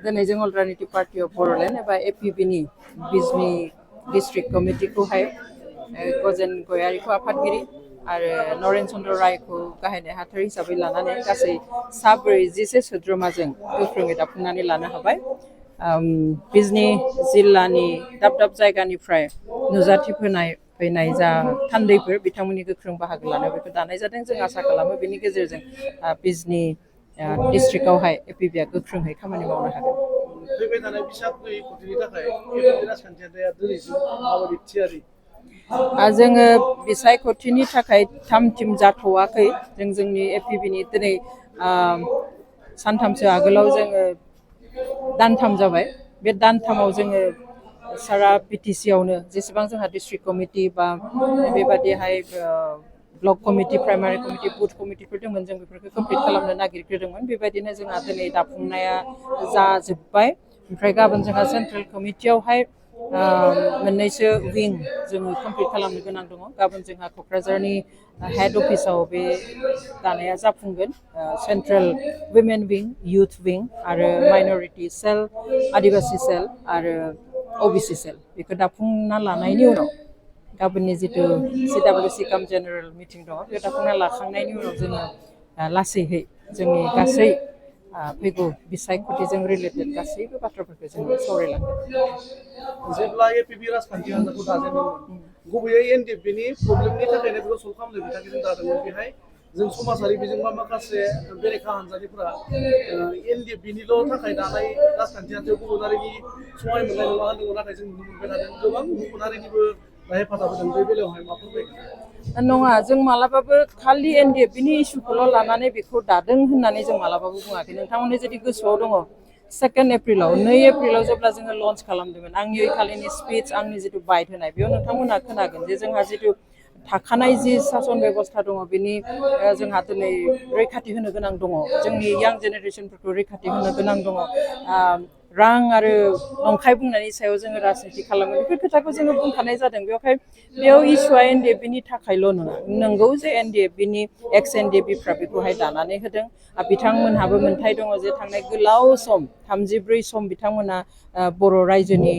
दिनै जों alternative party of Bodoland एबा एपिबिनि बिजनि डिस्ट्रिक्ट कमिटिखौहाय गजेन गयारिखौ आफादगिरि आरो नरेन चन्द्र रायखौ गाहाय नेहाथारि हिसाबै लानानै गासै सा 40 सोद्रोमाजों गोख्रोङै दाफुंनानै लानो हाबाय। बिजनि जिल्लानि दाब दाब जायगानिफ्राय नुजाथिफैनाय जा थान्दैफोर बिथांमोननि गोख्रों बाहागो लानायाव बेखौ दानाय जादों। जों आसा खालामो बेनि गेजेरजों बिजनि डिस्ट्रिक्टआवहाय एपिबिआ गोख्रोङै खामानि मावनो हागोन। फैबाय थानाय बिसागनि खुंथायनि थाखाय एपिबि राजखान्थियारिया दिनैसिम माबायदि थियारि? जोङो बिसायख'थिनि थाखाय थाम थिम जाथ'वाखै। जोंनि एपिबिनि दिनै सानथामसो आगोलाव जोङो दानथाम जाबाय। बे दानथामाव जोङो सारा बिटिसिआवनो जेसेबां जोंहा डिस्ट्रिक्ट कमिटि बा बेबादिहाय ब्लक कमिटि, प्राइमारि कमिटि, बुथ कमिटिफोर दंमोन जों बेफोरखौ कमप्लिट खालामनो नागिरग्रोदोंमोन। बेबायदिनो जोंहा दिनै दाफुंनाया जाजोब्बाय। ओमफ्राय गाबोन जोंहा सेन्ट्रेल कमिटियावहाय मोननैसो विं जोङो कमप्लिट खालामनो गोनां दङ। गाबोन जोंहा क'क्राझारनि हेड अफिसाव बे दानाया जाफुंगोन। सेन्ट्रेल वुमेन विं, इउथ विं आरो माइन'रिटि सेल, आदिबासि सेल आरो अबिसि सेल बेखौ दाफुंना लानायनि उनाव गाबोननि जितु CWC काम जेनेरेल मिटिं दङ बे दाफुंना लाखांनायनि उनाव जोङो लासैहै जोंनि गासै फैगौ बिसायख'थिजों रिलेटेड गासैबो बाथ्राफोरखौ जोङो सावरायलांगोन। जेब्ला एपिबि राजखान्थि हान्जाखौ दाजेनदोंमोन, गुबैयै एनडिएफबिनि प्रब्लेमनि थाखायनो बेखौ सल्भ खालामनो बिथांखिजों दादोंमोन। बेहाय जों समाजारि बिजोंबा माखासे बेरेखा हान्जानिफोरा एनडिएफबिनिल' थाखाय दानाय राजखान्थि हान्जायाव गुबुन हारिनि सहाय मोननाय नङा होनदोंमोन। नाथाय जों नुनो मोनबाय थादों गोबां गुबुन हारिनिबो हेफाजाब होदों। बे बेलायावहाय मा फोरमायगोन? नङा, जों मालाबाबो खालि एनडिएफबिनि इसुखौल' लानानै बेखौ दादों होननानै जों मालाबाबो बुङाखै। नोंथांमोननि जुदि गोसोआव दङ 2 एप्रिलाव 2 एप्रिलाव जेब्ला जोङो लन्च खालामदोंमोन आंनि ओइखालिनि स्पिच, आंनि जितु बाइट होनाय बेयाव नोंथांमोनहा खोनागोन जे जोंहा जितु थाखानाय जि सासन बेबस्था दङ बेनि जोंहा दिनै रैखाथि होनो गोनां दङ। जोंनि यां जेनेरेसनफोरखौ रैखाथि होनो गोनां दङ। रां आरो नंखाय बुंनायनि सायाव जोङो राजनिति खालामो बेफोर खोथाखौ जोङो बुंखानाय जादों। बेयाव इसुआ एनडिएफबिनि थाखायल' नङा। नंगौ जे एनडिएफबिनि एक्स एनडिएफबिफ्रा बेखौहाय दानानै होदों। बिथांमोनहाबो मोन्थाय दङ जे थांनाय गोलाव सम 34 सम बिथांमोना बर' रायजोनि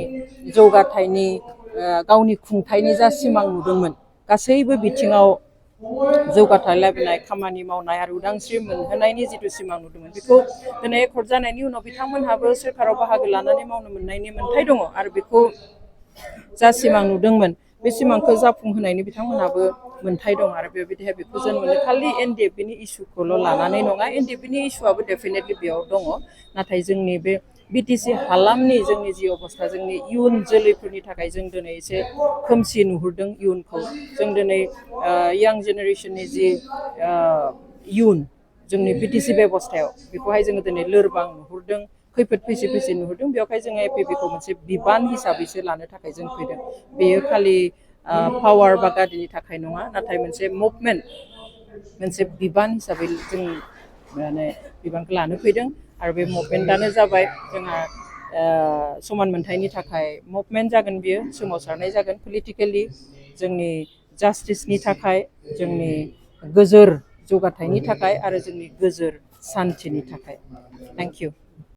जौगाथायनि गावनि खुंथायनि जा सिमां नुदोंमोन गासैबो बिथिङाव जौगाथाय लाबोनाय, खामानि मावनाय आरो उदांस्रि मोनहोनायनि जितु सिमां नुदोंमोन बेखौ दिनै एकर्ड जानायनि उनाव बिथांमोनहाबो सोरखाराव बाहागो लानानै मावनो मोननायनि मोन्थाय दङ आरो बेखौ जा सिमां नुदोंमोन बे सिमांखौ जाफुंहोनायनि बिथांमोनहाबो मोन्थाय दं। आरो बेबायदिहाय बेखौ जों मोनो खालि एनडिएफबिनि इसुखौल' लानानै नङा। एनडिएफबिनि इसुआबो डेफिनेटलि बेयाव दङ। नाथाय जोंनि बे बिटिसि हालामनि जोंनि जि अबस्था, जोंनि इयुन जोलैफोरनि थाखाय जों दिनै एसे खोमसि नुहरदों इयुनखौ। जों दिनै यां जेनेरेसननि जि इयुन जोंनि बिटिसि बेबस्थायाव बेखौहाय जोङो दिनै लोरबां नुहरदों, खैफोद फैसि नुहरदों। बेवहाय जोङो एपिबिखौ मोनसे बिबान हिसाबैसो लानो थाखाय जों फैदों। बेयो खालि पावार बा गादिनि थाखाय नङा, नाथाय मोनसे मुभमेन्ट, मोनसे बिबान हिसाबै जों माने बिबानखौ लानो फैदों। आरो बे मुभमेन्टआनो जाबाय जोंहा समान मोन्थायनि थाखाय मुभमेन्ट जागोन। बियो सोमावसारनाय जागोन पलिटिकेलि, जोंनि जास्टिसनि थाखाय, जोंनि गोजोर जौगाथायनि थाखाय आरो जोंनि गोजोर सान्थिनि थाखाय। Thank you.